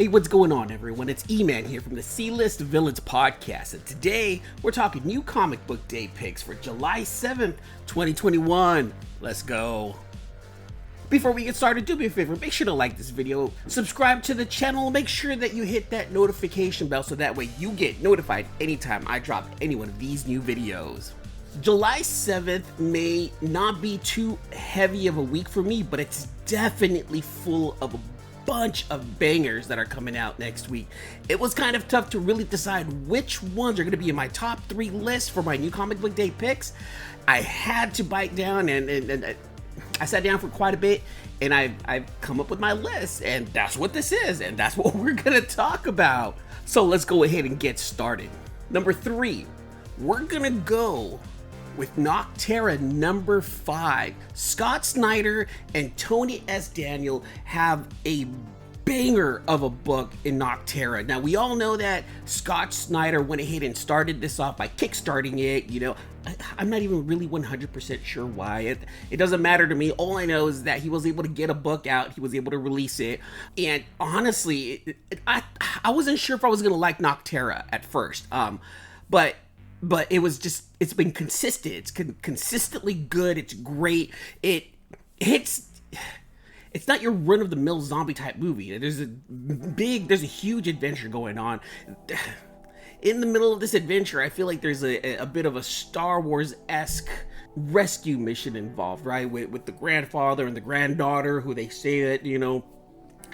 Hey, what's going on, everyone? It's Eman here from the C-List Villains podcast, and today we're talking new comic book day picks for July 7th, 2021. Let's go. Before we get started, do me a favor, make sure to like this video, subscribe to the channel, make sure that you hit that notification bell so that way you get notified anytime I drop any one of these new videos. July 7th may not be too heavy of a week for me, but it's definitely full of a bunch of bangers that are coming out next week. It was kind of tough to really decide which ones are going to be in my top 3 list for my new comic book day picks. I had to bite down and I sat down for quite a bit, and I've come up with my list, and that's what this is, and that's what we're going to talk about. So let's go ahead and get started. Number 3, we're going to go with Nocterra number 5. Scott Snyder and Tony S. Daniel have a banger of a book in Nocterra. Now, we all know that Scott Snyder went ahead and started this off by kickstarting it. You know, I'm not even really 100% sure why. It doesn't matter to me. All I know is that he was able to get a book out. He was able to release it. And honestly, I wasn't sure if I was going to like Nocterra at first. But it was just, it's been consistent. It's consistently good. It's great. It's not your run-of-the-mill zombie type movie. There's a huge adventure going on. In the middle of this adventure, I feel like there's a bit of a Star Wars-esque rescue mission involved, right? With the grandfather and the granddaughter, who they say that, you know,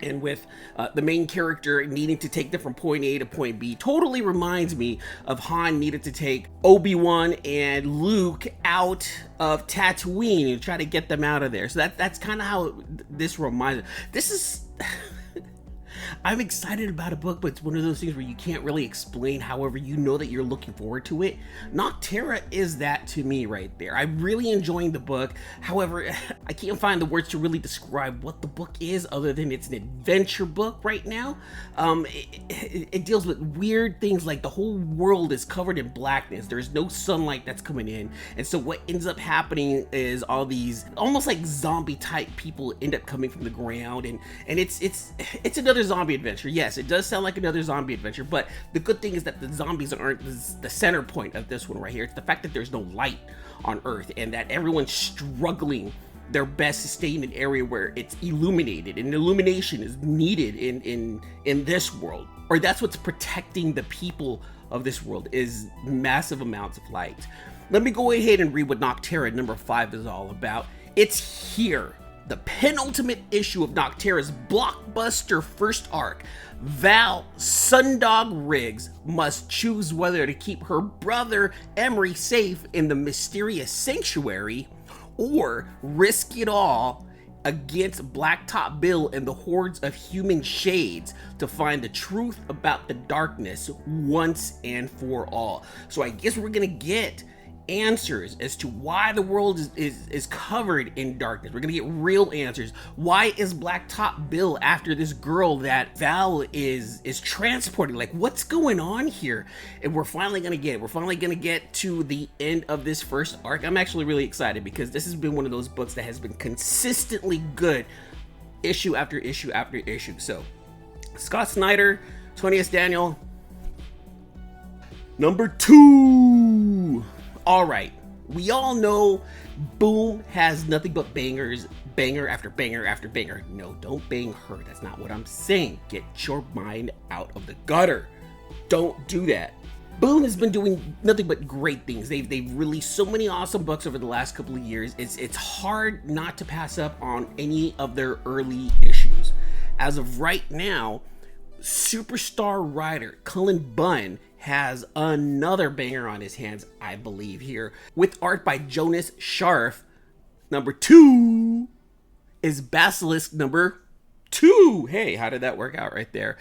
and with the main character needing to take them from point A to point B. Totally reminds me of Han needed to take Obi-Wan and Luke out of Tatooine and try to get them out of there. So that's kind of how this reminds me. This is... I'm excited about a book, but it's one of those things where you can't really explain, however you know that you're looking forward to it. Nocterra is that to me right there. I'm really enjoying the book. However, I can't find the words to really describe what the book is other than it's an adventure book right now. It deals with weird things like the whole world is covered in blackness. There's no sunlight that's coming in. And so what ends up happening is all these almost like zombie type people end up coming from the ground, and it's another zombie adventure. Yes, it does sound like another zombie adventure, but the good thing is that the zombies aren't the center point of this one right here. It's the fact that there's no light on Earth and that everyone's struggling their best to stay in an area where it's illuminated, and illumination is needed in this world, or that's what's protecting the people of this world, is massive amounts of light. Let me go ahead and read what Nocterra number 5 is all about. It's here. The penultimate issue of Nocterra's blockbuster first arc. Val Sundog Riggs must choose whether to keep her brother Emery safe in the mysterious sanctuary or risk it all against Blacktop Bill and the hordes of human shades to find the truth about the darkness once and for all. So I guess we're gonna get answers as to why the world is covered in darkness. We're gonna get real answers. Why is Blacktop Bill after this girl that Val is transporting? Like, what's going on here? And we're finally gonna get it. We're finally gonna get to the end of this first arc. I'm actually really excited because this has been one of those books that has been consistently good issue after issue after issue. So Scott Snyder, Tony S. Daniel. Number 2. All right, we all know Boom has nothing but bangers, banger after banger after banger. No, don't bang her. That's not what I'm saying. Get your mind out of the gutter. Don't do that. Boom has been doing nothing but great things. They've released so many awesome books over the last couple of years. It's hard not to pass up on any of their early issues. As of right now, superstar writer Cullen Bunn has another banger on his hands, I believe, here, with art by Jonas Scharf. Number 2 is Basilisk number 2. Hey, how did that work out right there?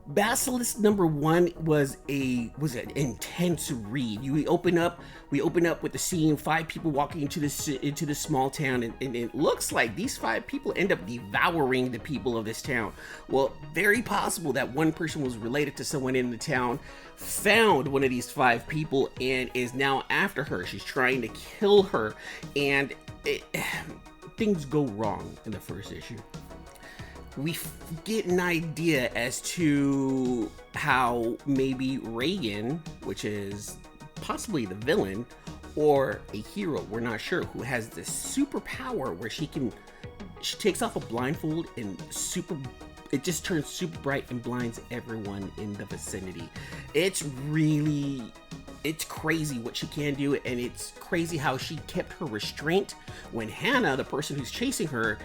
Basilisk number 1 was an intense read. We open up with the scene, 5 people walking into this small town, and it looks like these 5 people end up devouring the people of this town. Well, very possible that one person was related to someone in the town, found one of these 5 people, and is now after her. She's trying to kill her, and things go wrong in the first issue. we get an idea as to how maybe Reagan, which is possibly the villain or a hero, we're not sure, who has this superpower where she takes off a blindfold and it just turns super bright and blinds everyone in the vicinity. It's crazy what she can do, and it's crazy how she kept her restraint when Hannah, the person who's chasing her,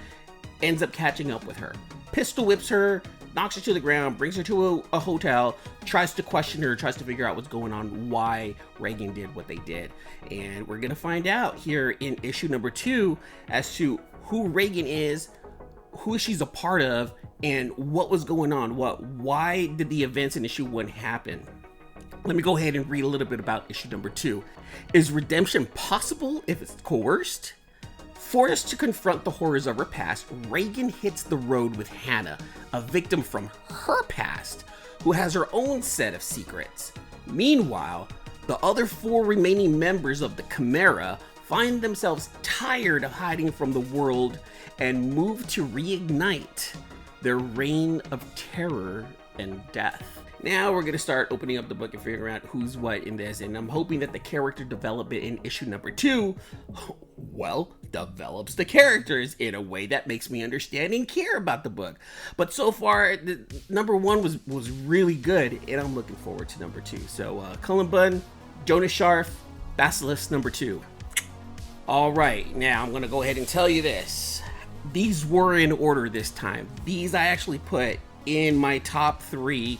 ends up catching up with her. Pistol whips her, knocks her to the ground, brings her to a hotel, tries to question her, tries to figure out what's going on, why Reagan did what they did. And we're gonna find out here in issue number 2 as to who Reagan is, who she's a part of, and what was going on. Why did the events in issue 1 happen? Let me go ahead and read a little bit about issue number 2. Is redemption possible if it's coerced? Forced to confront the horrors of her past, Reagan hits the road with Hannah, a victim from her past, who has her own set of secrets. Meanwhile, the other 4 remaining members of the Chimera find themselves tired of hiding from the world and move to reignite their reign of terror and death. Now we're going to start opening up the book and figuring out who's what in this, and I'm hoping that the character development in issue number 2, well, develops the characters in a way that makes me understand and care about the book. But so far, number 1 was really good, and I'm looking forward to number 2. So, Cullen Bunn, Jonas Scharf, Basilisk number 2. All right, now I'm going to go ahead and tell you this. These were in order this time. These I actually put in my top 3.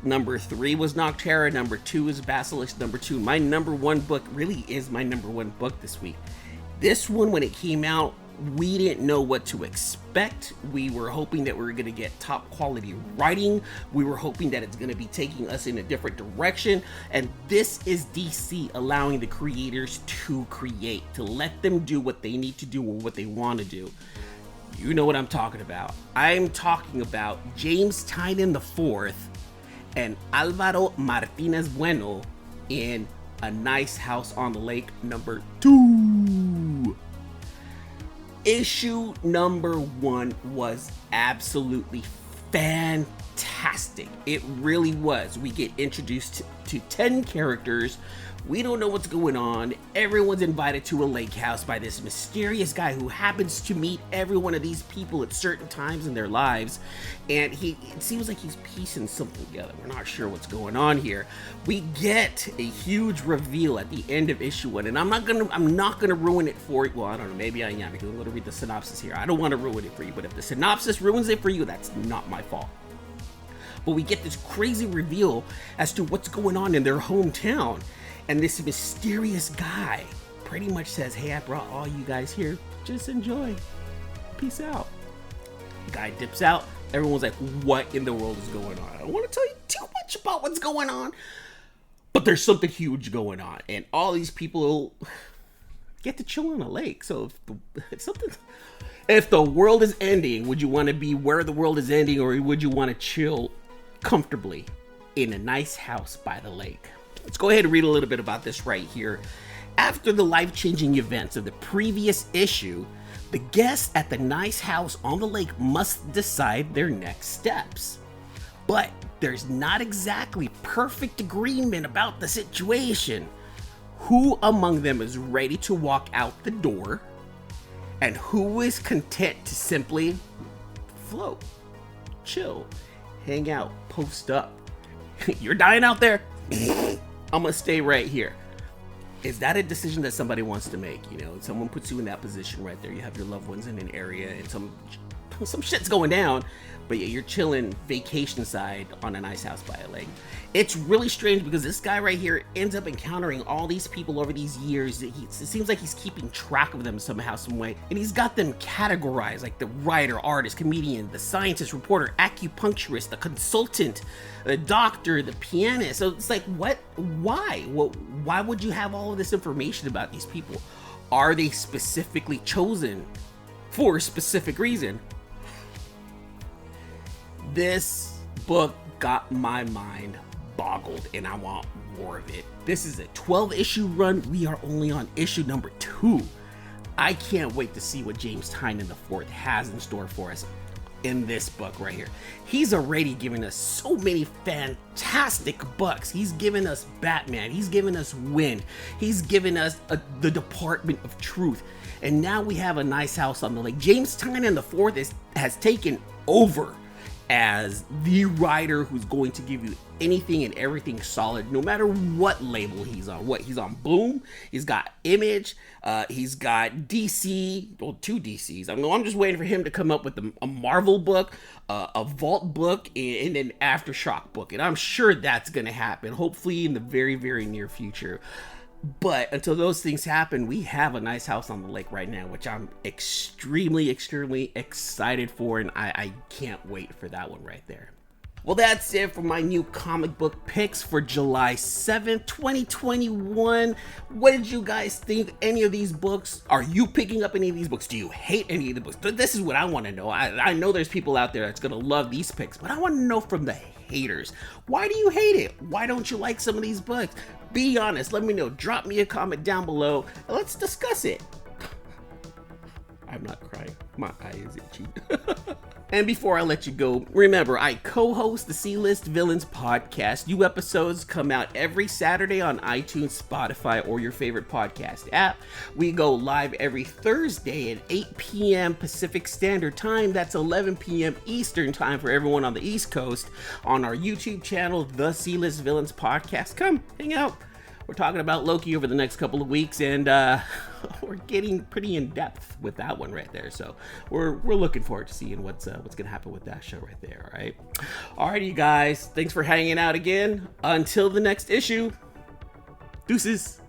Number 3 was Nocterra, number 2 is Basilisk, number 2. My number 1 book really is my number 1 book this week. This one, when it came out, we didn't know what to expect. We were hoping that we were going to get top quality writing. We were hoping that it's going to be taking us in a different direction. And this is DC allowing the creators to create, to let them do what they need to do or what they want to do. You know what I'm talking about. I'm talking about James Tynion IV and Alvaro Martinez Bueno in A Nice House on the Lake number 2. Issue number 1 was absolutely fantastic. It really was. We get introduced to 10 characters. We don't know what's going on. Everyone's invited to a lake house by this mysterious guy who happens to meet every one of these people at certain times in their lives. And it seems like he's piecing something together. We're not sure what's going on here. We get a huge reveal at the end of issue 1. And I'm not gonna ruin it for you. Well, I don't know, maybe I am, because I'm gonna read the synopsis here. I don't want to ruin it for you, but if the synopsis ruins it for you, that's not my fault. But we get this crazy reveal as to what's going on in their hometown. And this mysterious guy pretty much says, hey, I brought all you guys here. Just enjoy. Peace out. The guy dips out. Everyone's like, what in the world is going on? I don't want to tell you too much about what's going on, but there's something huge going on. And all these people get to chill on a lake. So if the world is ending, would you want to be where the world is ending, or would you want to chill comfortably in a nice house by the lake? Let's go ahead and read a little bit about this right here. After the life-changing events of the previous issue, the guests at the nice house on the lake must decide their next steps. But there's not exactly perfect agreement about the situation. Who among them is ready to walk out the door, and who is content to simply float, chill, hang out, post up? You're dying out there. I'm gonna stay right here. Is that a decision that somebody wants to make? You know, someone puts you in that position right there. You have your loved ones in an area and some shit's going down, but yeah, you're chilling vacation side on a nice house by a lake. It's really strange because this guy right here ends up encountering all these people over these years. It seems like he's keeping track of them somehow, some way. And he's got them categorized, like the writer, artist, comedian, the scientist, reporter, acupuncturist, the consultant, the doctor, the pianist. So it's like, what? Why? Why would you have all of this information about these people? Are they specifically chosen for a specific reason? This book got my mind boggled, and I want more of it. This is a 12-issue run. We are only on issue number 2. I can't wait to see what James Tynion IV has in store for us. in this book right here. He's already given us so many fantastic books. He's given us Batman. He's given us Wind. He's given us the Department of Truth. And now we have A Nice House on the Lake. James Tynion IV has taken over as the writer who's going to give you anything and everything solid, no matter what label he's on. He's on Boom, he's got Image, he's got DC, well, 2 DCs. I'm just waiting for him to come up with a Marvel book, a Vault book, and an Aftershock book. And I'm sure that's going to happen, hopefully in the very, very near future. But until those things happen, we have A Nice House on the Lake right now, which I'm extremely, extremely excited for, and I can't wait for that one right there. Well, that's it for my new comic book picks for July 7th, 2021. What did you guys think of any of these books? Are you picking up any of these books? Do you hate any of the books? This is what I want to know. I know there's people out there that's going to love these picks, but I want to know from the haters. Why do you hate it? Why don't you like some of these books? Be honest. Let me know. Drop me a comment down below. And let's discuss it. I'm not crying. My eye is itchy. And before I let you go, remember, I co-host the C-List Villains podcast. New episodes come out every Saturday on iTunes, Spotify, or your favorite podcast app. We go live every Thursday at 8 p.m. Pacific Standard Time. That's 11 p.m. Eastern Time for everyone on the East Coast on our YouTube channel, The C-List Villains Podcast. Come, hang out. We're talking about Loki over the next couple of weeks, and we're getting pretty in depth with that one right there. So we're looking forward to seeing what's gonna happen with that show right there. All right, you guys. Thanks for hanging out again. Until the next issue. Deuces.